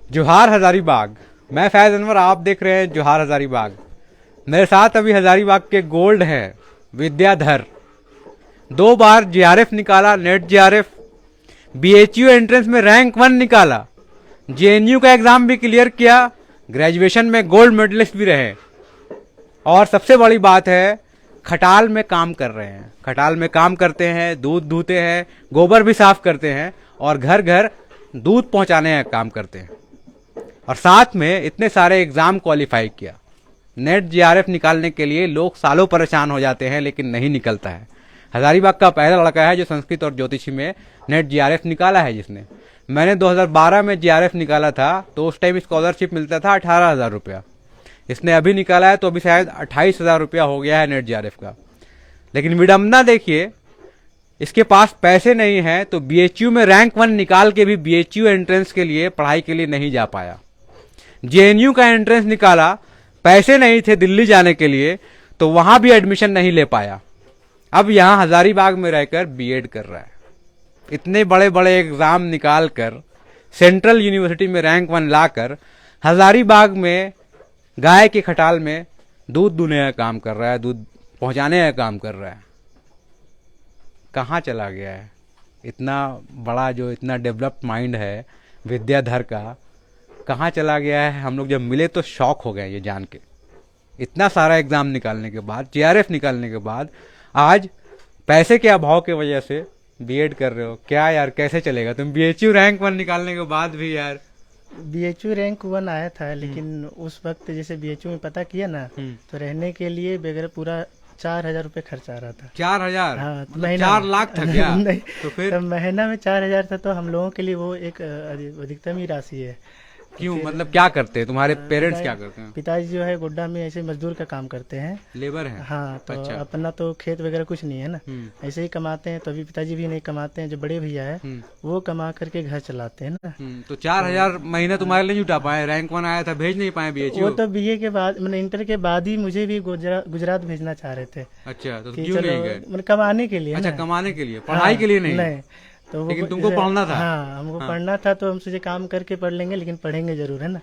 जोहार हजारीबाग। मैं फैज अनवर, आप देख रहे हैं जोहार हजारीबाग। मेरे साथ अभी हजारीबाग के गोल्ड हैं विद्याधर। 2 बार जीआरएफ निकाला, नेट जीआरएफ। बीएचयू एंट्रेंस में रैंक 1 निकाला। जेएनयू का एग्जाम भी क्लियर किया। ग्रेजुएशन में गोल्ड मेडलिस्ट भी रहे। और सबसे बड़ी बात है, खटाल में काम कर रहे हैं। खटाल में काम करते हैं, दूध दूहते हैं, गोबर भी साफ करते हैं और घर घर दूध पहुंचाने का काम करते हैं। और साथ में इतने सारे एग्जाम क्वालिफाई किया। नेट जीआरएफ निकालने के लिए लोग सालों परेशान हो जाते हैं लेकिन नहीं निकलता है। हजारीबाग का पहला लड़का है जो संस्कृत और ज्योतिषी में नेट जीआरएफ निकाला है। जिसने, मैंने 2012 में जीआरएफ निकाला था तो उस टाइम स्कॉलरशिप मिलता था 18,000 रुपया। इसने अभी निकाला है तो अभी शायद 28,000 रुपया हो गया है नेट जीआरएफ का। लेकिन विडंबना देखिए, इसके पास पैसे नहीं है तो बीएचयू में रैंक 1 निकाल के भी बीएचयू एंट्रेंस के लिए पढ़ाई के लिए नहीं जा पाया। जेएनयू का एंट्रेंस निकाला, पैसे नहीं थे दिल्ली जाने के लिए तो वहां भी एडमिशन नहीं ले पाया। अब यहां हजारीबाग में रहकर बीएड कर रहा है। इतने बड़े बड़े एग्जाम निकाल कर सेंट्रल यूनिवर्सिटी में रैंक 1 लाकर हजारीबाग में गाय के खटाल में दूध दूहने का काम कर रहा है, दूध पहुंचाने का काम कर रहा है। कहाँ चला गया है इतना बड़ा, जो इतना डेवलप्ड माइंड है विद्याधर का, कहाँ चला गया है? हम लोग जब मिले तो शॉक हो गए ये जान के। इतना सारा एग्जाम निकालने के बाद, जीआरएफ निकालने के बाद, आज पैसे के अभाव की वजह से बीएड कर रहे हो। क्या यार, कैसे चलेगा? तुम बीएचयू रैंक 1 निकालने के बाद भी यार। बीएचयू रैंक 1 आया था लेकिन उस वक्त जैसे बीएचयू में पता किया ना तो रहने के लिए वगैरह पूरा 4,000 रुपये खर्च आ रहा था। 4,000? हाँ, मतलब महीना 4 लाख था क्या? नहीं, तो फिर तो महीना में 4,000 था तो हम लोगों के लिए वो एक अधिकतम ही राशि है। क्यों, फिर मतलब क्या करते हैं तुम्हारे पेरेंट्स? क्या करते हैं? पिताजी जो है गोड्डा में ऐसे मजदूर का काम करते हैं, लेबर है? हाँ। तो अच्छा। अपना तो खेत वगैरह कुछ नहीं है ना, ऐसे ही कमाते हैं। तो अभी पिताजी भी नहीं कमाते हैं, जो बड़े भैया है वो कमा करके घर चलाते हैं ना। तो 4,000 महीना तुम्हारे लिए जुटा पाए? रैंक 1 आया था, भेज नहीं पाए बीएचयू? वो तो बीए के बाद, मैंने इंटर के बाद ही मुझे भी गुजरात भेजना चाह रहे थे। अच्छा, तो कि क्यों नहीं गए? मतलब कमाने के लिए अच्छा, ना। कमाने के लिए, पढ़ाई के लिए नहीं? नहीं, तो लेकिन तुमको पढ़ना था? हाँ, हमको पढ़ना था तो हम सोचे काम करके पढ़ लेंगे, लेकिन पढ़ेंगे जरूर, है ना।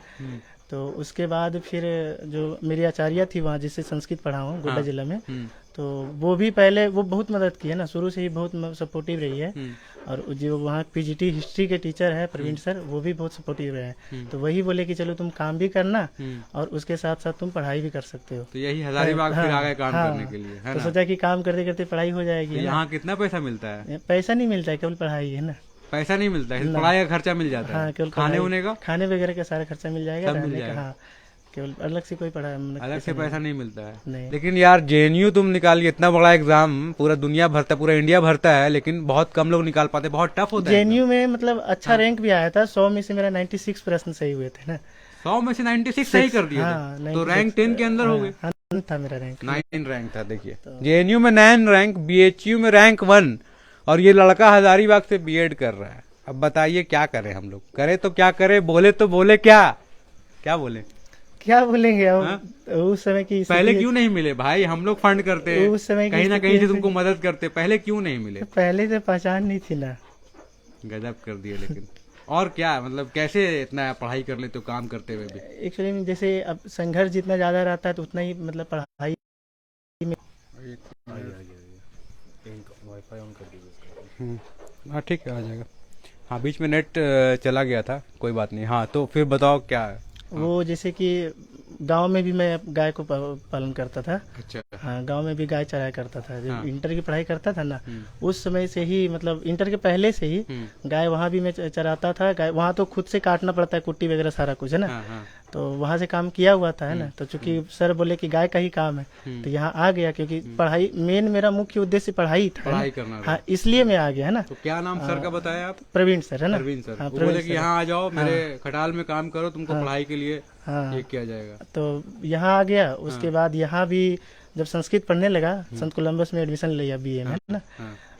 तो उसके बाद फिर जो मेरी आचार्य थी वहाँ, जिससे संस्कृत पढ़ा हूँ गोड्डा जिला में, तो वो भी पहले वो बहुत मदद की है ना, शुरू से ही बहुत सपोर्टिव रही है। और जो वहाँ पीजीटी हिस्ट्री के टीचर है प्रवीण सर, वो भी बहुत सपोर्टिव रहे हैं। तो वही बोले कि चलो तुम काम भी करना और उसके साथ साथ तुम पढ़ाई भी कर सकते हो। तो यही हजारीबाग फिर आ गए काम करने के लिए, है तो ना? सोचा कि काम करते करते पढ़ाई हो जाएगी। तो यहाँ कितना पैसा मिलता है? पैसा नहीं मिलता है, केवल पढ़ाई है ना। पैसा नहीं मिलता है, पढ़ाई का खर्चा मिल जाता है? हाँ, केवल खाने होने का, खाने वगैरह का सारा खर्चा मिल जाएगा, सब मिल रहने का। जाएगा। हाँ, केवल अलग से कोई पढ़ा, अलग से पैसा नहीं मिलता है। नहीं। लेकिन यार जेएनयू तुम निकालिए, इतना बड़ा एग्जाम पूरा दुनिया भरता, पूरा इंडिया भरता है, लेकिन बहुत कम लोग निकाल पाते, बहुत टफ होता है। जेएनयू में मतलब अच्छा रैंक भी आया था, 100 में से मेरा 96% सही हुए थे ना। 100 में से 96 सही कर दिए हाँ, थे, तो रैंक 10 के अंदर हो गए। हाँ, था मेरा रैंक, 9 रैंक था। देखिए, जेएनयू में 9 रैंक, बीएचयू में रैंक 1, और ये लड़का हजारीबाग से बीएड कर रहा है। अब बताइए क्या करें हम लोग? करे तो क्या करें, बोले तो बोले क्या, क्या बोले? क्या बोलेंगे अब? उस समय की पहले क्यों नहीं मिले भाई? हम लोग फंड करते हैं, उस समय कहीं ना कहीं से तुमको मदद करते, पहले क्यों नहीं मिले? पहले से पहचान नहीं थी ना। गजब कर दिए। लेकिन और क्या, मतलब कैसे इतना पढ़ाई कर लेते हो काम करते हुए भी? एक्चुअली में जैसे अब संघर्ष जितना ज्यादा रहता है तो उतना ही मतलब पढ़ाई में। हाँ ठीक है, आ जाएगा। हाँ, बीच में नेट चला गया था, कोई बात नहीं। हाँ, तो फिर बताओ क्या है? वो जैसे कि गांव में भी मैं गाय को पालन करता था। अच्छा। हाँ, गांव में भी गाय चराया करता था जब हाँ। इंटर की पढ़ाई करता था ना। उस समय से ही, मतलब इंटर के पहले से ही गाय वहाँ भी मैं चराता था। गाय वहाँ तो खुद से काटना पड़ता है, कुट्टी वगैरह सारा कुछ, है ना। हाँ। तो वहाँ से काम किया हुआ था, है ना। तो चूंकि सर बोले कि गाय का ही काम है तो यहाँ आ गया, क्योंकि पढ़ाई मेन, मेरा मुख्य उद्देश्य पढ़ाई था, पढ़ाई करना था। हाँ, इसलिए मैं आ गया, है ना। तो क्या नाम सर का बताया आप? प्रवीण सर, है ना। प्रवीण सर। हाँ, वो बोले कि यहाँ आ जाओ, मेरे खटाल में काम करो, तुमको हाँ। पढ़ाई के लिए हाँ, ये किया जाएगा। तो यहाँ आ गया। उसके बाद यहाँ भी जब संस्कृत पढ़ने लगा, संत कोलंबस में एडमिशन लिया बीए में, है ना।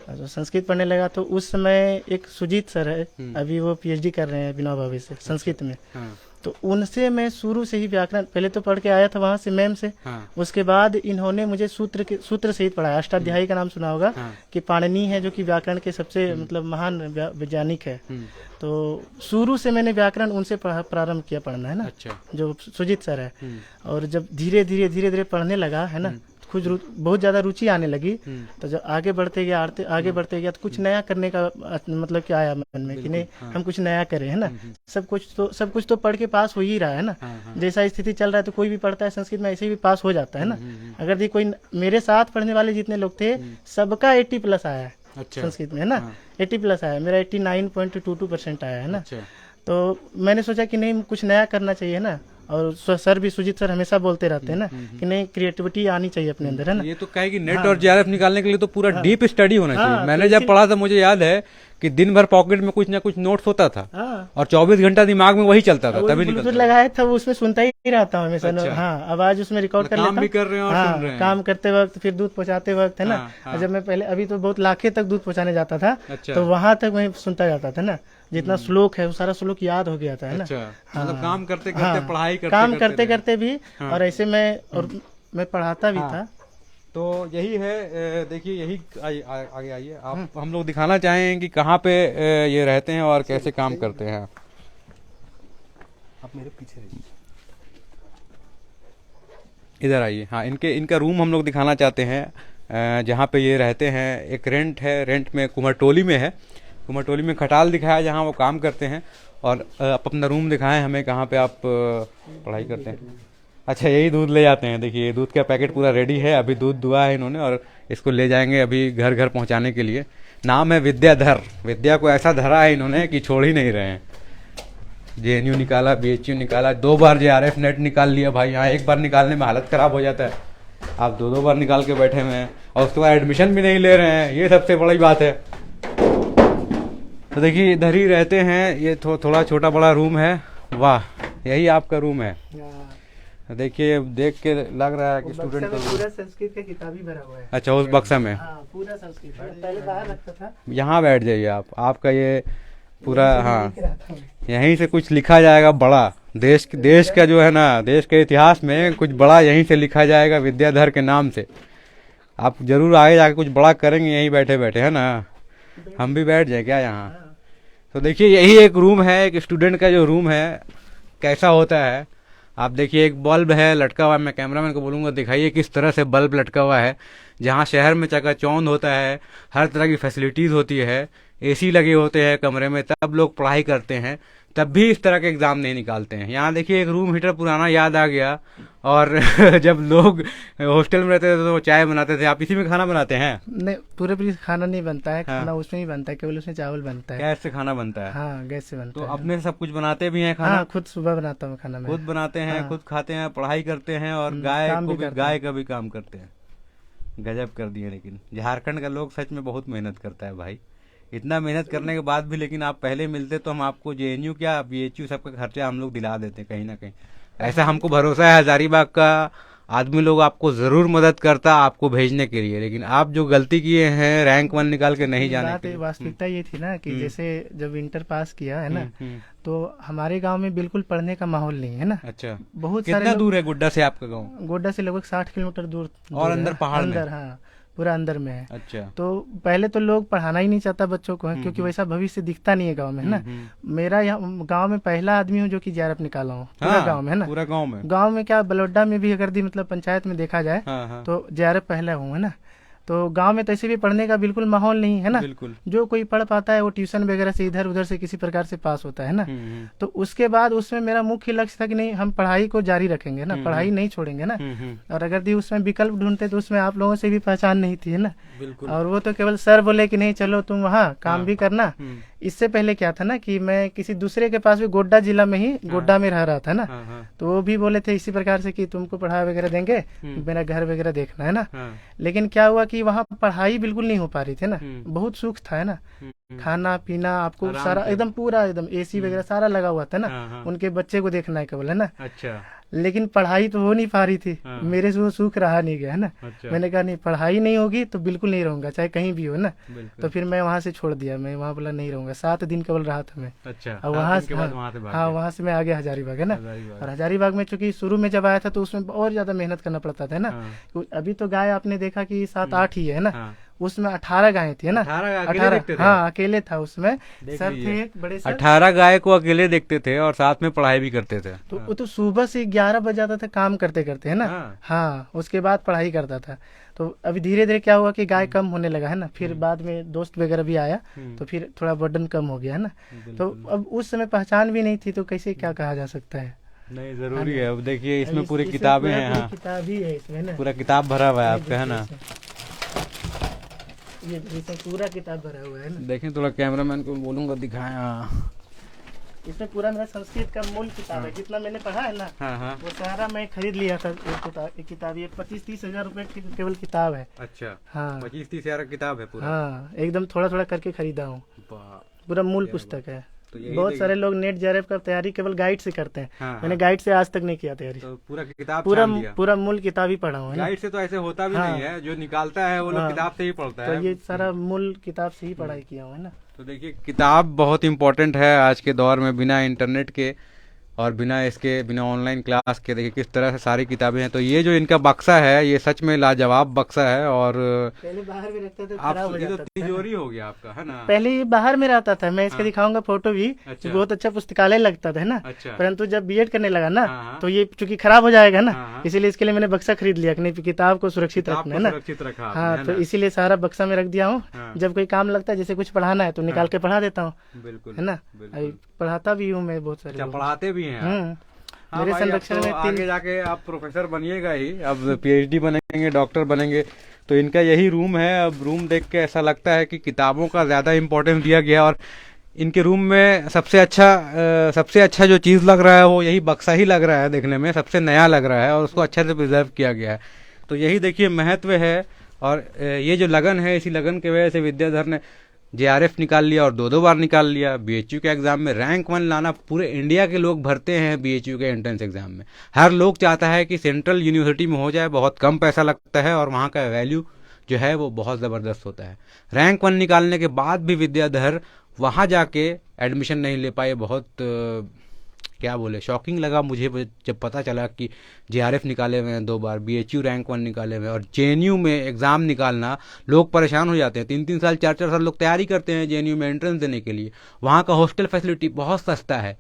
तो संस्कृत पढ़ने लगा तो उस समय एक सुजीत सर है, अभी वो पीएचडी कर रहे हैं विनोबा भावे से संस्कृत में। हाँ। तो उनसे मैं शुरू से ही व्याकरण पहले तो पढ़ के आया था वहाँ से मैम से। हाँ। उसके बाद इन्होंने मुझे सूत्र सहित पढ़ाया। अष्टाध्यायी का नाम सुना होगा। हाँ। कि पाणिनि है जो कि व्याकरण के सबसे मतलब महान वैज्ञानिक है। तो शुरू से मैंने व्याकरण उनसे प्रारंभ किया पढ़ना, है ना। अच्छा। जो सुजीत सर है। और जब धीरे धीरे पढ़ने लगा, है ना, खुद बहुत ज्यादा रुचि आने लगी। तो जब आगे बढ़ते गया तो कुछ नया करने का मतलब क्या आया मन में कि नहीं हम कुछ नया करें, है ना। सब कुछ तो पढ़ के पास हो ही रहा है ना। जैसा स्थिति चल रहा है तो कोई भी पढ़ता है संस्कृत में ऐसे भी पास हो जाता है ना। अगर देखिए कोई मेरे साथ पढ़ने वाले जितने लोग थे सबका 80+ आया है। अच्छा। संस्कृत में, है ना। 80+ आया, मेरा 89.22% आया है ना। अच्छा। तो मैंने सोचा कि नहीं कुछ नया करना चाहिए ना। और सर भी सुजीत सर हमेशा बोलते रहते हैं ना कि नहीं क्रिएटिविटी आनी चाहिए अपने अंदर, है ना। ये तो कहेगी नेट और जेआरएफ निकालने के लिए तो पूरा डीप स्टडी होना चाहिए। मैंने जब पढ़ा था मुझे याद है कि दिन भर पॉकेट में कुछ ना कुछ नोट्स होता था और 24 घंटा दिमाग में वही चलता था। तभी ब्लूटूथ लगाया था उसमें सुनता ही रहता हूँ हमेशा। हाँ, आवाज उसमें रिकॉर्ड कर लेता हूँ। काम भी कर रहे हैं और सुन रहे हैं। काम करते वक्त फिर दूध पहुँचाते वक्त, है ना। जब मैं पहले अभी तो बहुत लाखे तक दूध पहुँचाने जाता था तो वहां तक मैं सुनता जाता था ना। जितना श्लोक है वो सारा श्लोक याद हो गया था, है ना। मतलब काम करते करते पढ़ाई करते भी और ऐसे मैं पढ़ाता भी था। तो यही है, देखिए यही आगे आइए आप। हम लोग दिखाना चाहें कि कहाँ पे ये रहते हैं और कैसे काम करते हैं। आप मेरे पीछे रहिए, इधर आइए। हाँ, इनका रूम हम लोग दिखाना चाहते हैं जहाँ पे ये रहते हैं। एक रेंट है, रेंट में कुमारटोली में है। कुमारटोली में खटाल दिखाया जहाँ वो काम करते हैं। और आप अपना रूम दिखाएं हमें कहाँ पे आप पढ़ाई करते हैं। अच्छा, यही दूध ले जाते हैं। देखिए दूध का पैकेट पूरा रेडी है, अभी दूध दुआ है इन्होंने और इसको ले जाएंगे अभी घर घर पहुंचाने के लिए। नाम है विद्याधर। विद्या को ऐसा धरा है इन्होंने कि छोड़ ही नहीं रहे हैं। जेएनयू निकाला, बीएचयू निकाला, 2 बार जेआरएफ नेट निकाल लिया भाई। यहाँ एक बार निकालने में हालत खराब हो जाता है, आप 2 बार निकाल के बैठे हुए हैं और उसके बाद एडमिशन भी नहीं ले रहे हैं। ये सबसे बड़ी बात है। तो देखिए इधर ही रहते हैं। ये थोड़ा छोटा बड़ा रूम है। वाह, यही आपका रूम है। देखिए देख के लग रहा है कि स्टूडेंट का पूरा संस्कृत का किताब ही भरा हुआ है। अच्छा, उस बक्सा में पूरा संस्कृत पहले बाहर रखता था। यहाँ बैठ जाइए आप, आपका ये पूरा। हाँ, यहीं से कुछ लिखा जाएगा बड़ा। देश का जो है ना, देश के इतिहास में कुछ बड़ा यहीं से लिखा जाएगा विद्याधर के नाम से। आप जरूर आगे जाके कुछ बड़ा करेंगे यहीं बैठे बैठे, है ना। हम भी बैठ जाए क्या यहाँ। तो देखिए यही एक रूम है, एक स्टूडेंट का जो रूम है कैसा होता है। आप देखिए एक बल्ब है लटका हुआ। मैं कैमरामैन को बोलूँगा दिखाइए किस तरह से बल्ब लटका हुआ है। जहाँ शहर में चकाचौंध होता है, हर तरह की फैसिलिटीज़ होती है, एसी लगे होते हैं कमरे में, तब लोग पढ़ाई करते हैं, तब भी इस तरह के एग्जाम नहीं निकालते हैं। यहाँ देखिए एक रूम हीटर पुराना याद आ गया। और जब लोग हॉस्टल में रहते थे तो चाय बनाते थे। आप इसी में खाना बनाते हैं? नहीं, पूरे खाना नहीं बनता है। खाना उसमें ही बनता है, केवल उसमें चावल बनता है। गैस से खाना बनता है? हाँ, गैस से बनता है। तो अपने सब कुछ बनाते भी हैं खाना? हाँ, खुद सुबह बनाता हूँ खाना। खुद बनाते हैं, खुद खाते हैं, पढ़ाई करते हैं और गाय का भी काम करते हैं। गजब कर दिए। लेकिन झारखंड का लोग सच में बहुत मेहनत करता है भाई। इतना मेहनत करने के बाद भी लेकिन आप पहले मिलते तो हम आपको जेएनयू क्या बीएचयू सबका खर्चा हम लोग दिला देते कहीं ना कहीं। ऐसा हमको भरोसा है हजारीबाग का आदमी लोग आपको जरूर मदद करता आपको भेजने के लिए। लेकिन आप जो गलती किए हैं रैंक 1 निकाल के नहीं जाने के लिए। वास्तविकता ये थी ना कि जैसे जब इंटर पास किया है ना तो हमारे गांव में बिल्कुल पढ़ने का माहौल नहीं है ना। अच्छा, बहुत कितना दूर है गोड्डा से आपका गाँव? गोड्डा से लगभग 60 किलोमीटर दूर और अंदर पहाड़ में? हाँ, पूरा अंदर में है। अच्छा। तो पहले तो लोग पढ़ाना ही नहीं चाहता बच्चों को, क्योंकि वैसा भविष्य दिखता नहीं है गांव में, है ना। मेरा यहाँ गांव में पहला आदमी हूँ जो कि जेआरएफ निकाला हूँ पूरा गांव में, है ना। पूरा गांव में क्या बलौड्डा में भी अगर मतलब पंचायत में देखा जाए तो जेआरएफ पहला हूँ, है ना। तो गांव में तो ऐसे भी पढ़ने का बिल्कुल माहौल नहीं है ना। जो कोई पढ़ पाता है वो ट्यूशन वगैरह से इधर उधर से किसी प्रकार से पास होता है ना। तो उसके बाद उसमें मेरा मुख्य लक्ष्य था कि नहीं हम पढ़ाई को जारी रखेंगे ना, पढ़ाई नहीं छोड़ेंगे ना। और अगर दी उसमें विकल्प ढूंढते तो उसमें आप लोगों से भी पहचान नहीं थी, है ना। और वो तो केवल सर बोले कि नहीं चलो तुम वहाँ काम भी करना। इससे पहले क्या था ना कि मैं किसी दूसरे के पास भी गोड्डा जिला में ही गोड्डा में रह रहा था ना। तो वो भी बोले थे इसी प्रकार से कि तुमको पढ़ाई वगैरह देंगे, मेरा घर वगैरह देखना, है ना। लेकिन क्या हुआ कि वहाँ पढ़ाई बिल्कुल नहीं हो पा रही थी ना। बहुत सुख था, है ना। खाना पीना आपको सारा एकदम पूरा एकदम एसी वगैरह सारा लगा हुआ था ना। उनके बच्चे को देखना है केवल, है ना। अच्छा। लेकिन पढ़ाई तो हो नहीं पा रही थी। हाँ। मेरे से वो सुख रहा नहीं गया है ना। अच्छा। मैंने कहा नहीं, पढ़ाई नहीं होगी तो बिल्कुल नहीं रहूंगा, चाहे कहीं भी हो ना। बिल्कुल। तो फिर मैं वहाँ से छोड़ दिया, मैं वहाँ बोला नहीं रहूंगा। 7 दिन केवल रहा था मैं। अच्छा, और 7 वहाँ दिन के से बाद हाँ, वहाँ से भाग हाँ गए। वहाँ से मैं आ गया हजारीबाग है ना। हजारीबाग। और हजारीबाग में चूंकि शुरू में जब आया था तो उसमें और ज्यादा मेहनत करना पड़ता था है ना। हाँ। अभी तो गाय आपने देखा कि 7-8 ही है ना। हाँ। उसमें 18 गायें थी है ना। 18 अकेले देखते थे? हाँ अकेले था उसमें। देख सर लीजिए। थे एक बड़े सर। 18 गाय को अकेले देखते थे और साथ में पढ़ाई भी करते थे। तो वो तो सुबह से 11 बज जाता था काम करते करते है ना। हाँ। हाँ उसके बाद पढ़ाई करता था। तो अभी धीरे धीरे क्या हुआ कि गाय कम होने लगा है ना। फिर बाद में दोस्त वगैरह भी आया तो फिर थोड़ा बर्डन कम हो गया है ना। तो अब उस समय पहचान भी नहीं थी तो कैसे क्या कहा जा सकता है। नहीं, जरूरी है। अब देखिए अब इसमें पूरी इसमें किताबें पूरा हैं। पूरी हाँ, किताब ही है इसमें ना। पूरा किताब भरा हुआ है आपका, है ना। ये इसमें पूरा किताब भरा हुआ है ना। देखें, थोड़ा कैमरामैन को बोलूंगा दिखाएं। हाँ इसमें पूरा मेरा संस्कृत का मूल किताब है, जितना मैंने पढ़ा है ना हाँ। हाँ। वो सारा मैं खरीद लिया था। एक किताब ये 25-30 हजार रुपए की केवल किताब है। अच्छा। हाँ 25-30 हजार का किताब है पूरा? हाँ एकदम थोड़ा थोड़ा करके खरीदा हूँ। वाह। पूरा मूल पुस्तक है। तो यही बहुत देखिए। सारे लोग नेट जेआरएफ का तैयारी केवल गाइड से करते हैं। हाँ, मैंने हाँ। गाइड से आज तक नहीं किया तैयारी। तो पूरा किताब पूरा छान लिया? पूरा मूल किताब ही पढ़ा हूँ है ना। गाइड से तो ऐसे होता भी हाँ। नहीं है, जो निकालता है वो लोग हाँ। किताब से ही पढ़ता तो है। ये सारा मूल किताब से ही पढ़ाई किया हूँ है ना। तो देखिए, किताब बहुत इम्पोर्टेंट है आज के दौर में। बिना इंटरनेट के और बिना ऑनलाइन क्लास के देखिए किस तरह से सारी किताबें हैं। तो ये जो इनका बक्सा है ये सच में लाजवाब बक्सा है। और पहले बाहर में रखते थे, आप खराब हो ये तो जाता था। तिजोरी हो गया आपका, है ना। पहले ये बाहर में रहता था, मैं इसका हाँ। दिखाऊंगा फोटो भी। अच्छा। बहुत अच्छा पुस्तकालय लगता था है ना। अच्छा। परंतु जब बीएड करने लगा ना हाँ, हाँ। तो ये चूंकि खराब हो जाएगा ना, हाँ, हाँ। इसीलिए इसके लिए मैंने बक्सा खरीद लिया कि नहीं, किताब को सुरक्षित किताब रखना को है ना। सुरक्षित रखा आपने, हाँ है तो ना? इसीलिए सारा बक्सा में रख दिया हूँ। हाँ। जब कोई काम लगता है, जैसे कुछ पढ़ाना है तो निकाल के पढ़ा देता हूँ बिल्कुल, है ना। बिल्कुल। अभी पढ़ाता भी हूँ मैं बहुत सारे अच्छा, लोगों को। पढ़ाते भी हैं आप? हाँ मेरे भाई, अब संरक्षण तो में आगे 3 जाके आप प्रोफेसर बनिएगा ही। अब पीएचडी बनेंगे, डॉक्टर बनेंगे। तो इनका यही रूम है। अब रूम देख के ऐसा लगता है कि किताबों का ज़्यादा इम्पोर्टेंस दिया गया। और इनके रूम में सबसे अच्छा जो चीज़ लग रहा है वो यही बक्सा ही लग रहा है। देखने में सबसे नया लग रहा है और उसको अच्छे से प्रिजर्व किया गया है। तो यही देखिए महत्व है। और ये जो लगन है, इसी लगन की वजह से विद्याधर ने जेआरएफ निकाल लिया और 2 बार निकाल लिया। बीएचयू के एग्जाम में रैंक 1 लाना, पूरे इंडिया के लोग भरते हैं बीएचयू के एंट्रेंस एग्जाम में। हर लोग चाहता है कि सेंट्रल यूनिवर्सिटी में हो जाए, बहुत कम पैसा लगता है और वहाँ का वैल्यू जो है वो बहुत ज़बरदस्त होता है। रैंक 1 निकालने के बाद भी विद्याधर वहाँ जाके एडमिशन नहीं ले पाए। बहुत क्या बोले, शॉकिंग लगा मुझे जब पता चला कि जेआरएफ निकाले हुए हैं 2 बार, बीएचयू रैंक 1 निकाले हुए हैं और जेएनयू में एग्ज़ाम निकालना। लोग परेशान हो जाते हैं। 3-3 साल 4-4 साल लोग तैयारी करते हैं जेएनयू में एंट्रेंस देने के लिए। वहाँ का हॉस्टल फैसिलिटी बहुत सस्ता है।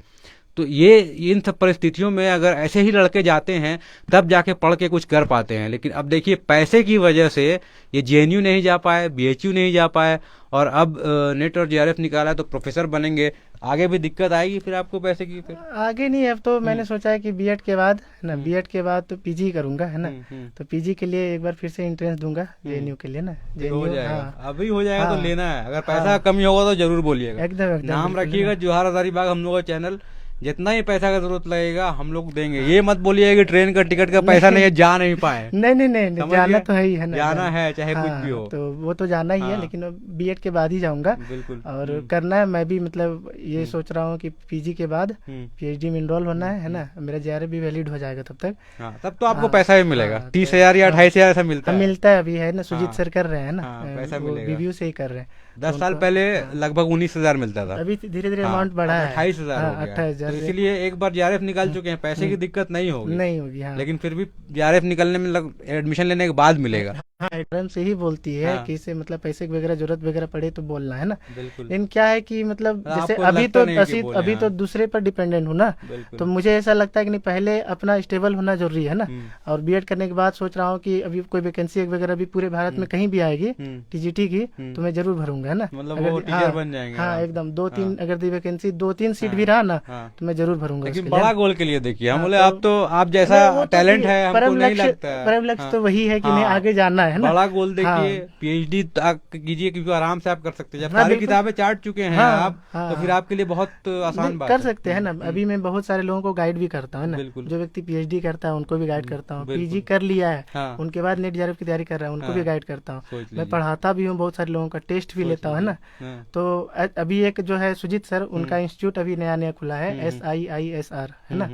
तो ये इन सब परिस्थितियों में अगर ऐसे ही लड़के जाते हैं तब जाके पढ़ के कुछ कर पाते हैं। लेकिन अब देखिए पैसे की वजह से ये जेएनयू नहीं जा पाए, बीएचयू नहीं जा पाए और अब नेट और जेआरएफ निकाला तो प्रोफेसर बनेंगे। आगे भी दिक्कत आएगी फिर आपको पैसे की। फिर आगे नहीं, अब तो मैंने सोचा है कि बीएड के बाद है ना, बीएड के बाद तो पीजी करूंगा है ना। तो पीजी के लिए एक बार फिर से एंट्रेंस दूंगा जेएनयू के लिए ना। हो जेएनयू जाएगा। हाँ अभी हो जाएगा तो हाँ। लेना है। अगर पैसा कमी होगा तो जरूर बोलिएगा। एकदम नाम बिल्कुल रखिएगा जोहार हजारीबाग हम लोग का चैनल। जितना ही पैसा का जरूरत लगेगा हम लोग देंगे। ये मत बोलिएगा कि ट्रेन का टिकट का पैसा नहीं है, जा नहीं पाए। नहीं समझ जाना गए? तो है ही है ना। जाना है चाहे कुछ भी हो। तो वो तो जाना ही है, हाँ। लेकिन बीएड के बाद ही जाऊंगा। बिल्कुल। और करना है, मैं भी मतलब ये सोच रहा हूँ कि पीजी के बाद पीएचडी में इनरोल होना है ना। मेरा जेआरएफ भी वैलिड हो जाएगा तब तक। हाँ, तब तो आपको हाँ, पैसा भी मिलेगा। हाँ, 30,000 या 28,000 ऐसा मिलता है। मिलता है अभी है ना। सुजीत हाँ। सर कर रहे हैं ना। हाँ, पैसा वो मिलेगा। बीबीयू से ही कर रहे हैं। 10 साल पहले लगभग 19,000 मिलता था। अभी धीरे धीरे हाँ, अमाउंट बढ़ा है। 28,000 हो गया। 28,000 तो इसीलिए एक बार जेआरएफ निकाल चुके हैं, पैसे की दिक्कत नहीं होगी। नहीं होगी। हाँ लेकिन फिर भी जेआरएफ निकलने में एडमिशन लेने के बाद मिलेगा। हाँ एकदम से ही बोलती है हाँ। कि इसे मतलब पैसे वगैरह जरूरत वगैरह पड़े तो बोलना है ना। बिल्कुल। लेकिन क्या है कि मतलब जैसे आपको अभी लगता तो नहीं कि बोले, अभी तो हाँ। दूसरे पर डिपेंडेंट हूँ ना। बिल्कुल। तो मुझे ऐसा लगता है कि नहीं, पहले अपना स्टेबल होना जरूरी है ना। और बीएड करने के बाद सोच रहा हूँ कि अभी कोई वैकेंसी वगैरह भी पूरे भारत में कहीं भी आएगी टीजीटी की तो मैं जरूर भरूंगा है ना। मतलब अगर वो टीचर हाँ, बन जाएंगे हाँ आप। एकदम 2-3 अगर दी वैकेंसी 2-3 सीट भी रहा ना हाँ। तो मैं जरूर भरूंगा लेकिन उसके लिए। बड़ा गोल के लिए देखिए, हम हाँ, बोले तो- आप तो आप जैसा नहीं, वो तो टैलेंट ठीक है हमको परम नहीं लक्ष्य- लगता है। परम लक्ष्य हाँ। तो वही है कि नहीं, हाँ। आगे जाना है ना। बड़ा गोल देखिए, हाँ। पीएचडी तक कीजिए क्योंकि आराम से आप कर सकते हैं। जब हाँ, सारी बिल्कुल। किताबें चाट चुके हैं हाँ, आप हाँ, तो फिर हाँ। आपके लिए बहुत आसान नहीं, बात कर है। सकते हैं ना। अभी मैं बहुत सारे लोगों को गाइड भी करता हूँ ना। बिल्कुल। जो व्यक्ति पीएचडी करता है उनको भी गाइड करता हूँ। बिल्कुल। पीजी कर लिया है हाँ। उनके बाद नेट जेआरएफ की तैयारी कर रहा है उनको हाँ। भी गाइड करता हूँ। सोच मैं लीजिए। पढ़ाता भी हूँ, बहुत सारे लोगों का टेस्ट भी लेता हूँ है ना। हाँ। तो अभी एक जो है सुजीत सर, उनका इंस्टीट्यूट अभी नया नया खुला है SIISR है ना।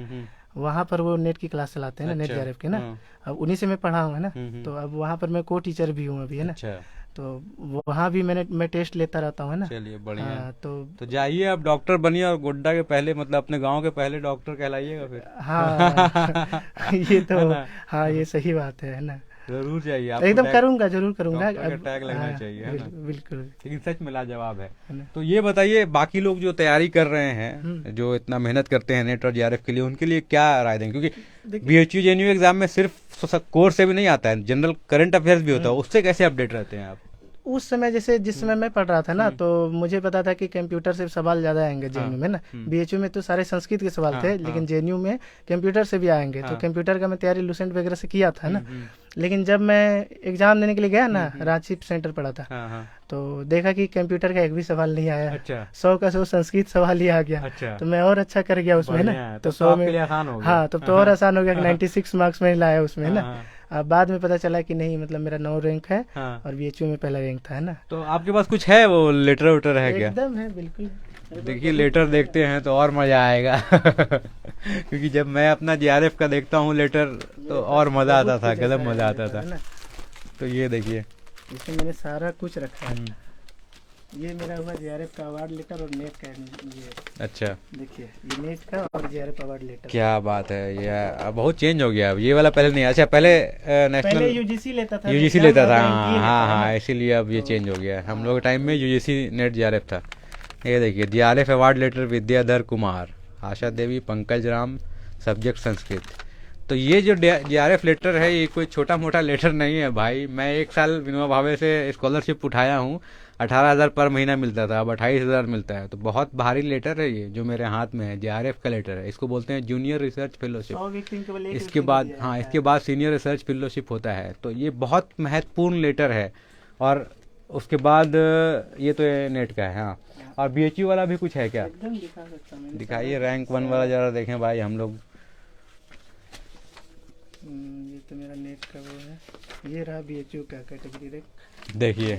वहाँ पर वो नेट की क्लास चलाते हैं ना, नेट अच्छा, जेआरएफ के ना। हाँ। अब उन्हीं से मैं पढ़ा हूँ है ना। हम्म। तो अब वहाँ पर मैं को टीचर भी हूँ अभी है ना। अच्छा, तो वहाँ भी मैं टेस्ट लेता रहता हूँ है ना। चलिए बढ़िया है। हाँ तो जाइए आप डॉक्टर बनिए और गोड्डा के पहले मतलब अपने गांव के पहले डॉक्टर कहलाइएगा फिर। हाँ ये तो, है ना। हाँ ये सही बात है ना। जरूर जाइए आपको एकदम करूँगा, जरूर करूँगा। डॉक्टर का अब टैग लगना हाँ, चाहिए, है ना। बिल्कुल लेकिन सच में लाजवाब है। ना। तो ये बताइए बाकी लोग जो तैयारी कर रहे हम्म। हैं, जो इतना मेहनत करते हैं नेट और जेआरएफ के लिए, उनके लिए क्या राय देंगे? क्योंकि देखिए, बीएचयू जेएनयू एग्जाम में सिर्फ कोर्स से भी नहीं आता है, जनरल करंट अफेयर्स भी होता है, उससे कैसे अपडेट रहते हैं आप? उस समय जैसे जिस समय मैं पढ़ रहा था ना, तो मुझे पता था कि कंप्यूटर से सवाल ज़्यादा आएंगे जेएनयू में ना। बीएचयू में तो सारे संस्कृत के सवाल थे, लेकिन जेएनयू में कंप्यूटर से भी आएंगे। तो कंप्यूटर का मैं तैयारी लुसेंट वगैरह से किया था ना। लेकिन जब मैं एग्जाम देने के लिए गया ना, रांची सेंटर पड़ा था, तो देखा कि कंप्यूटर का एक भी सवाल नहीं आया। अच्छा, 100 का 100 संस्कृत सवाल ही आ गया। अच्छा, तो मैं और अच्छा कर गया उसमें बढ़िया ना। है, तो तब 100 आपके में, लिए आसान हो गया। हाँ तब तो और आसान हो गया कि हाँ। 96 मार्क्स में लाया उसमें ना। हाँ, अब बाद में पता चला कि नहीं, मतलब मेरा 9 रैंक है हाँ। और बीएचयू में पहला रैंक था है ना। तो आपके पास कुछ है, वो लेटर वेटर है क्या? एकदम है, बिल्कुल। देखिए लेटर देखते हैं तो और मजा आएगा। क्योंकि जब मैं अपना जेआरएफ का देखता हूँ लेटर, तो और मजा आता था, गजब मजा आता था। तो ये देखिए, इसमें मैंने सारा कुछ रखा है। ये मेरा हुआ जेआरएफ का अवार्ड लेटर और नेट का ये। अच्छा, देखिए ये नेट का और जेआरएफ अवार्ड लेटर। क्या बात है, ये अब बहुत चेंज हो गया। अब ये वाला पहले नहीं, अच्छा पहले पहले नेशनल यूजीसी लेता था। यूजीसी लेता था। एग्जाम हाँ रैंक हाँ ये हाँ, इसीलिए अब ये चेंज हो गया है। हम लोग के टाइम में यूजीसी नेट जेआरएफ था। ये देखिए, JRF award letter Vidyadhar Kumar, Asha Devi, Pankaj Ram, subject Sanskrit. तो ये जो जेआरएफ लेटर है, ये कोई छोटा मोटा लेटर नहीं है भाई। मैं एक साल विनोबा भावे से स्कॉलरशिप उठाया हूँ, 18,000 पर महीना मिलता था, अब 28,000 मिलता है। तो बहुत भारी लेटर है ये जो मेरे हाथ में है, जेआरएफ का लेटर है। इसको बोलते हैं जूनियर रिसर्च फेलोशिप। इसके बाद हाँ, इसके बाद सीनियर रिसर्च फेलोशिप होता है। तो ये बहुत महत्वपूर्ण लेटर है। और उसके बाद ये तो नेट का है। हाँ, और बीएचयू वाला भी कुछ है क्या? एकदम दिखा सकता हूं। दिखाइए रैंक 1 वाला जरा देखें भाई हम लोग। ये तो मेरा नेट का वो है। ये रहा बीएचयू का कैटेगरी रैंक। देखिए,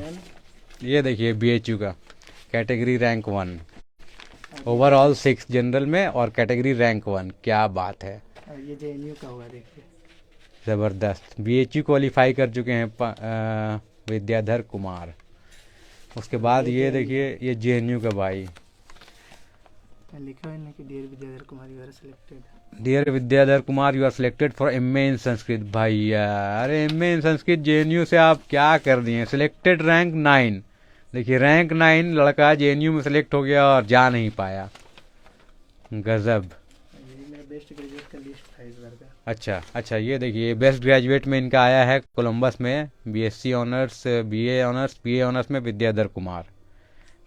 ये देखिए बीएचयू का कैटेगरी रैंक 1, ओवरऑल 6 जनरल में और कैटेगरी रैंक 1। क्या बात है, और ये जेएनयू का हुआ, देखिए ज़बरदस्त। बीएचयू क्वालिफाई कर चुके हैं विद्याधर कुमार। उसके बाद ये देखिए, ये जेएनयू का भाई, लिखा है ना कि dear Vidyadhar Kumar you are selected. Dear Vidyadhar Kumar you are selected for MA in Sanskrit. भाई यार, अरे एमए इन संस्कृत जेएनयू से आप क्या कर दिए। Selected rank 9। देखिए रैंक 9 लड़का जेएनयू में सिलेक्ट हो गया और जा नहीं पाया। गजब। ये मेरा बेस्ट ग्रेजुएट का लिस्ट था इस बार का। अच्छा अच्छा, ये देखिए बेस्ट ग्रेजुएट में इनका आया है कोलंबस में, BSc honours, BA honours, BA honours में विद्याधर कुमार।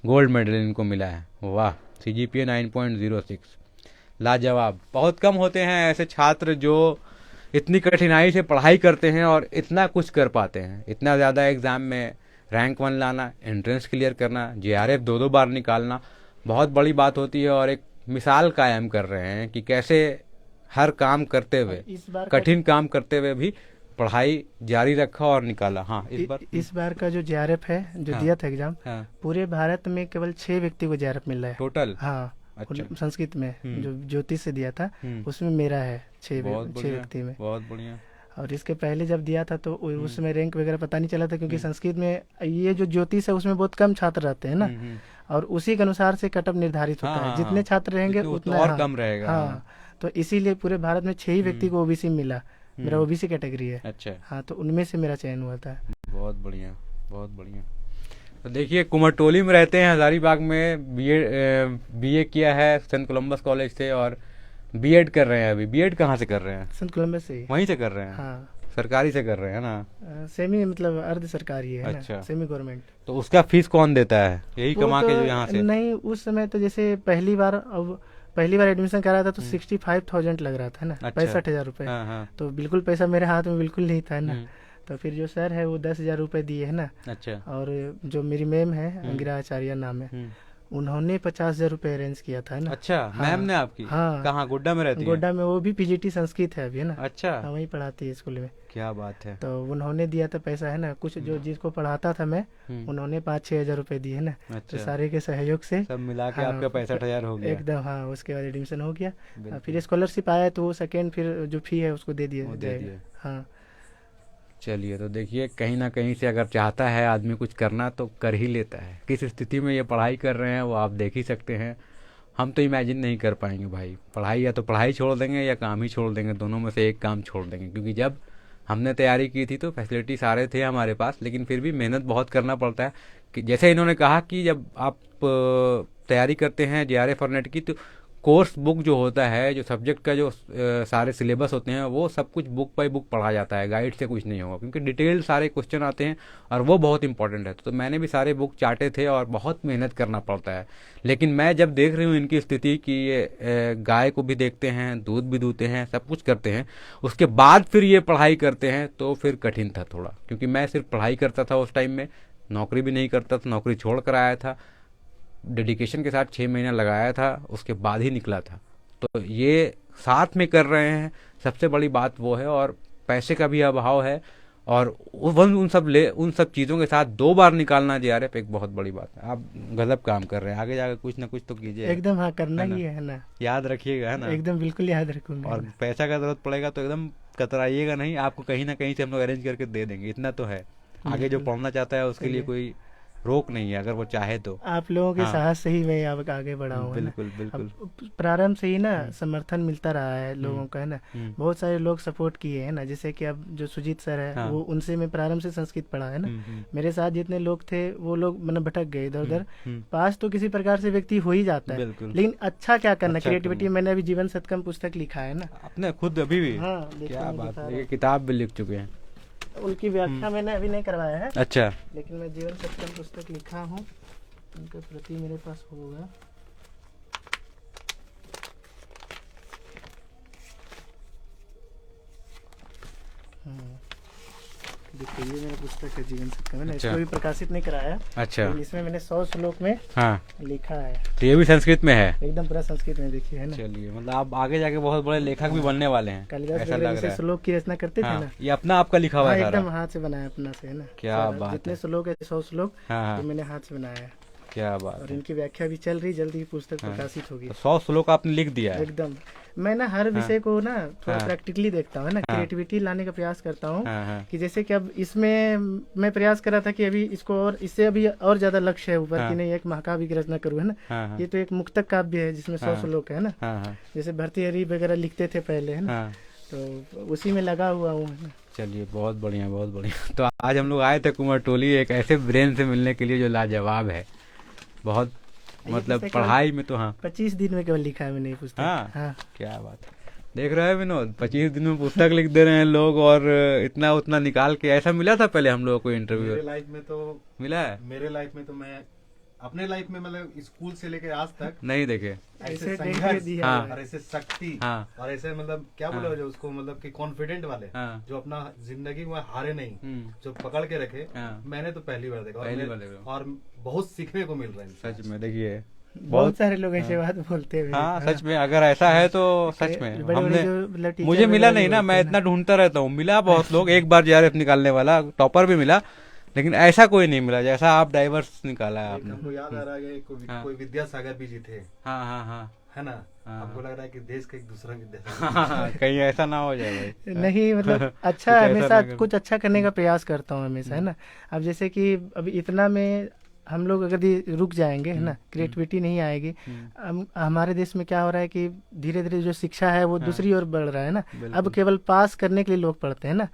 गोल्ड मेडल इनको मिला है। वाह, सीजीपीए 9.06, लाजवाब। बहुत कम होते हैं ऐसे छात्र जो इतनी कठिनाई से पढ़ाई करते हैं और इतना कुछ कर पाते हैं। इतना ज़्यादा एग्ज़ाम में रैंक 1 लाना, एंट्रेंस क्लियर करना, जेआरएफ 2-2 बार निकालना बहुत बड़ी बात होती है। और एक मिसाल कायम कर रहे हैं कि कैसे हर काम करते हुए, कठिन काम करते हुए भी पढ़ाई जारी रखा और निकाला। हाँ, इस बार का जो जेआरएफ है, जो हाँ, दिया था एग्जाम, हाँ, पूरे भारत में केवल 6 व्यक्ति को जेआरएफ मिल रहा है टोटल। हाँ, अच्छा, संस्कृत में जो ज्योतिष से दिया था, उसमें मेरा है 6 व्यक्ति में। बहुत बढ़िया। और इसके पहले जब दिया था तो उसमें रैंक वगैरह पता नहीं चला था, क्योंकि संस्कृत में ये जो ज्योतिष है उसमें बहुत कम छात्र रहते हैं ना, और उसी के अनुसार से कटअप निर्धारित होता है। जितने छात्र रहेंगे उतना और कम रहेगा। हाँ, तो इसीलिए पूरे भारत में 6 ही व्यक्ति को ओबीसी मिला। मेरा ओबीसी कैटेगरी है। अच्छा, हाँ, तो उनमें से मेरा चयन हुआ था। बहुत बढ़िया, बहुत बढ़िया। तो देखिए, कुमारटोली में रहते हैं, हजारीबाग में बीए किया है सेंट कोलंबस कॉलेज से, और बीएड कर रहे हैं अभी। बीएड कहाँ से कर रहे हैं? सेंट कोलंबस से। वहीं से कर रहे हैं? हाँ, सरकारी से कर रहे हैं ना? सेमी, मतलब अर्ध सरकारी है। अच्छा, सेमी गवर्नमेंट। तो उसका फीस कौन देता है? यही कमा के जो यहाँ से? नहीं, उस समय तो जैसे पहली बार एडमिशन करा था तो 65,000 लग रहा था ना, 65,000 रुपए। तो बिल्कुल पैसा मेरे हाथ में बिल्कुल नहीं था ना। तो फिर जो सर है वो 10,000 रुपए दिए है ना। अच्छा। और जो मेरी मैम है, अंगिरा आचार्य नाम है, उन्होंने 50,000 रुपये अरेंज किया था ना। अच्छा, हाँ, मैम ने आपकी? हाँ। कहाँ, गोड्डा में रहती है? गोड्डा में, वो भी पीजीटी संस्कृत है अभी, है ना। अच्छा, हाँ, वहीं पढ़ाती है स्कूल में। क्या बात है। तो उन्होंने दिया था पैसा, है ना। कुछ जो जिसको पढ़ाता था मैं, हम्म, उन्होंने 5-6 हज़ार रुपये दिए, है ना। तो अच्छा, सारे के सहयोग से सब मिला के हाँ, आपका 65,000 हो गया। एकदम, हाँ। उसके बाद एडमिशन हो गया। बिल्कुल, फिर स्कॉलरशिप आया तो वो सेकेंड फिर जो फी है उसको दे दिया वो दे जाएगा। दिए। हाँ। चलिए, तो देखिए कहीं ना कहीं से अगर चाहता है आदमी कुछ करना तो कर ही लेता है। किस स्थिति में ये पढ़ाई कर रहे हैं वो आप देख ही सकते हैं। हम तो इमेजिन नहीं कर पाएंगे भाई। पढ़ाई, या तो पढ़ाई छोड़ देंगे या काम ही छोड़ देंगे, दोनों में से एक काम छोड़ देंगे। क्योंकि जब हमने तैयारी की थी तो फैसिलिटी सारे थे हमारे पास, लेकिन फिर भी मेहनत बहुत करना पड़ता है। कि जैसे इन्होंने कहा कि जब आप तैयारी करते हैं जेआरएफ और नेट की, तो कोर्स बुक जो होता है, जो सब्जेक्ट का जो सारे सिलेबस होते हैं, वो सब कुछ बुक बाई बुक पढ़ा जाता है, गाइड से कुछ नहीं होगा। क्योंकि डिटेल सारे क्वेश्चन आते हैं और वो बहुत इंपॉर्टेंट है। तो मैंने भी सारे बुक चाटे थे और बहुत मेहनत करना पड़ता है। लेकिन मैं जब देख रही हूँ इनकी स्थिति कि ये गाय को भी देखते हैं, दूध भी दूते हैं, सब कुछ करते हैं, उसके बाद फिर ये पढ़ाई करते हैं, तो फिर कठिन था थोड़ा। क्योंकि मैं सिर्फ पढ़ाई करता था उस टाइम में, नौकरी भी नहीं करता था, नौकरी छोड़ कर आया था, डेडिकेशन के साथ 6 महीना लगाया था, उसके बाद ही निकला था। तो ये साथ में कर रहे हैं, सबसे बड़ी बात वो है। और पैसे का भी अभाव है, और उन सब चीज़ों के साथ 2 बार निकालना जेआरएफ एक बहुत बड़ी बात है। आप गजब काम कर रहे हैं, आगे जाकर कुछ ना कुछ तो कीजिए। एकदम, हाँ, करना है ना? ही है ना। याद रखिएगा, है ना। एकदम बिल्कुल याद रखूंगा। और पैसा का जरूरत पड़ेगा तो एकदम कतराइएगा नहीं, आपको कहीं ना कहीं से हम लोग अरेंज करके दे देंगे, इतना तो है। आगे जो बिल्कुल पढ़ना चाहता है उसके लिए कोई रोक नहीं है, अगर वो चाहे तो। आप लोगों के हाँ, साहस से ही मैं अब आगे बढ़ा हूँ, है ना। बिल्कुल बिल्कुल। अब प्रारंभ से ही ना समर्थन मिलता रहा है लोगों का, है ना। हम्म, बहुत सारे लोग सपोर्ट किए हैं ना। जैसे कि अब जो सुजीत सर है, हाँ, वो उनसे मैं प्रारंभ से संस्कृत पढ़ा, है ना। हम्म, मेरे साथ जितने लोग थे वो लोग मतलब भटक गए इधर उधर। हम्म, पास तो किसी प्रकार से व्यक्ति हो ही जाता है, बिल्कुल। लेकिन अच्छा क्या करना, अच्छा क्रिएटिविटी। करना। मैंने अभी जीवन सत्कम पुस्तक लिखा है ना। आपने खुद अभी भी? हाँ, देखो क्या मैं बात दिखा है, रहा ये किताब भी लिख चुके हैं। हूँ। उनकी व्याख्या मैंने अभी नहीं करवाया है, अच्छा, लेकिन मैं जीवन सत्कम पुस्तक लिखा हूँ। उनका प्रति मेरे पास होगा। देखिए, ये मेरा पुस्तक है जीवन सत्कम, मैंने अच्छा। इसको भी प्रकाशित नहीं कराया है, अच्छा, लेकिन इसमें मैंने 100 श्लोक में हाँ, लिखा है। तो ये भी संस्कृत में है? एकदम पूरा संस्कृत में, देखिए, है ना। चलिए, मतलब आप आगे जाके बहुत बड़े लेखक भी बनने वाले हैं, कालिदास ऐसा वगैरह लग जैसे रहा है। श्लोक की रचना करते थे हाँ, ना। ये अपना आपका लिखा हुआ हाँ, है सारा? एकदम हाथ से बनाया अपना से, है ना। क्या सारा बात जितने है। श्लोक है, 100 श्लोक, हाँ ये हाँ, मैंने हाथ से बनाया है। क्या बात और है। इनकी व्याख्या भी चल रही, जल्दी ही पुस्तक हाँ, प्रकाशित होगी। तो 100 श्लोक आपने लिख दिया है? एकदम। मैं ना हर विषय को ना थोड़ा हाँ, प्रैक्टिकली देखता हूँ, है ना। हाँ, क्रिएटिविटी लाने का प्रयास करता हूँ। हाँ, हाँ, कि जैसे कि अब इसमें मैं प्रयास कर रहा था कि अभी इसको और इससे अभी और ज्यादा लक्ष्य है ऊपर, हाँ, कि नहीं एक महाकाव्य की रचना करूँ, है ना। हाँ, हाँ, ये तो एक मुक्तक काव्य है जिसमें 100 हाँ, श्लोक है ना। हाँ, हाँ, जैसे भर्तृहरि वगैरह लिखते थे पहले, है ना। हाँ। तो उसी में लगा हुआ हूँ, है ना। चलिए, बहुत बढ़िया, बहुत बढ़िया। तो आज हम लोग आए थे कुंवर टोली एक ऐसे ब्रेन से मिलने के लिए जो लाजवाब है, बहुत, ये मतलब पुस्तक पढ़ाई में तो। हाँ, 25 दिन में केवल लिखा है मैंने ये पुस्तक। हाँ, हाँ। क्या बात है। देख रहे हैं विनोद, 25 दिन में पुस्तक लिख दे रहे हैं लोग, और इतना उतना निकाल के। ऐसा मिला था पहले हम लोगों को इंटरव्यू? मेरे लाइफ में तो मिला है? मेरे लाइफ में तो मैं अपने लाइफ में मतलब स्कूल से लेकर आज तक नहीं देखे? ऐसे ऐसे देख संघर्ष के दिया हाँ, हुआ है। और ऐसे शक्ति हाँ, और ऐसे मतलब क्या हाँ, बोला जो उसको मतलब कि कॉन्फिडेंट वाले हाँ, जो अपना जिंदगी में हारे नहीं, जो पकड़ के रखे, हाँ, मैंने तो पहली बार देखा। और पहली मैं- बार देखा। और बहुत सीखने को मिल रहा है इनसे। सच में देखिए, बहुत सारे लोग ऐसे बात बोलते हैं। हाँ, सच में अगर ऐसा है तो सच में बड़े हमने, बड़े जो मतलब टीचर मुझे मिला वगैरह नहीं भी ना, बोलते मैं हैं इतना ढूंढता रहता हूँ। मिला बहुत लोग, एक बार जेआरएफ निकालने वाला टॉपर भी मिला, लेकिन ऐसा कोई नहीं मिला जैसा आप डाइवर्स निकाला है एक आपने। हमको याद आ रहा है कि हाँ, कोई विद्यासागर भी जी थे, हाँ, हाँ, हाँ, है ना। हाँ, हमको लग रहा है कि देश का एक दूसरा विद्यासागर। हाँ, कहीं ऐसा ना हो जाए भाई। नहीं, मतलब कुछ अच्छा ऐसा हमेशा ना कर- कुछ अच्छा करने का प्रयास करता हूँ हमेशा, है ना। अब जैसे कि अभी इतना में हम लोग अगर रुक जाएंगे, है ना, क्रिएटिविटी नहीं आएगी। हमारे देश में क्या हो रहा है कि धीरे धीरे जो शिक्षा है वो दूसरी ओर बढ़ रहा है ना। अब केवल पास करने के लिए लोग पढ़ते हैं ना।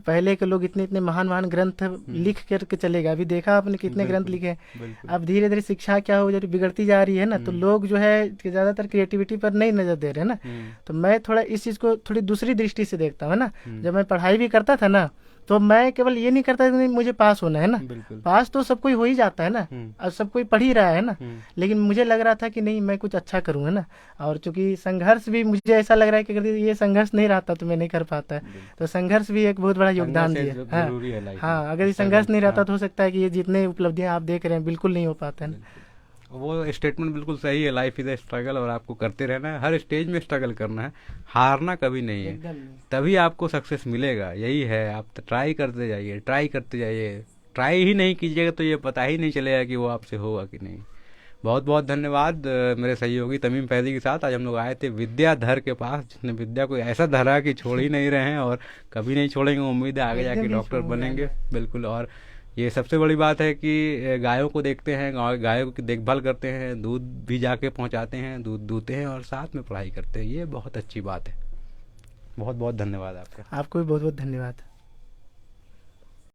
पहले के लोग इतने इतने महान महान ग्रंथ लिख करके चलेगा, अभी देखा आपने कितने ग्रंथ लिखे हैं। बिल्कुल। अब धीरे धीरे शिक्षा क्या हो जब बिगड़ती जा रही है ना, तो लोग जो है कि ज्यादातर क्रिएटिविटी पर नहीं नजर दे रहे हैं ना। तो मैं थोड़ा इस चीज को थोड़ी दूसरी दृष्टि से देखता हूँ ना। जब मैं पढ़ाई भी करता था ना, तो मैं केवल ये नहीं करता कि मुझे पास होना है ना। बिल्कुल। पास तो सब कोई हो ही जाता है ना, और सब कोई पढ़ ही रहा है ना। लेकिन मुझे लग रहा था कि नहीं, मैं कुछ अच्छा करूँ, है ना। और चूंकि संघर्ष भी मुझे ऐसा लग रहा है कि अगर ये संघर्ष नहीं रहता तो मैं नहीं कर पाता है। तो संघर्ष भी एक बहुत बड़ा योगदान दिया। जरूरी है लाइफ में। हाँ, अगर ये संघर्ष नहीं रहता तो हो सकता है कि ये जितने उपलब्धियां आप देख रहे हैं बिल्कुल नहीं हो पाता है ना। वो स्टेटमेंट बिल्कुल सही है, लाइफ इज ए स्ट्रगल, और आपको करते रहना है, हर स्टेज में स्ट्रगल करना है, हारना कभी नहीं है, एकदम नहीं। तभी आपको सक्सेस मिलेगा। यही है, आप ट्राई करते जाइए, ट्राई करते जाइए, ट्राई ही नहीं कीजिएगा तो ये पता ही नहीं चलेगा कि वो आपसे होगा कि नहीं। बहुत बहुत धन्यवाद मेरे सहयोगी तमीम फैजी के साथ। आज हम लोग आए थे विद्याधर के पास, जिसने विद्या को ऐसा धरा कि छोड़ ही नहीं रहे हैं और कभी नहीं छोड़ेंगे। उम्मीद है आगे जाके एकदम नहीं डॉक्टर छोड़ूंगा। बनेंगे। बिल्कुल। और ये सबसे बड़ी बात है कि गायों को देखते हैं, गायों की देखभाल करते हैं, दूध भी जाके पहुंचाते हैं, दूध दूहते हैं और साथ में पढ़ाई करते हैं। ये बहुत अच्छी बात है। बहुत बहुत धन्यवाद आपका। आपको भी बहुत बहुत धन्यवाद।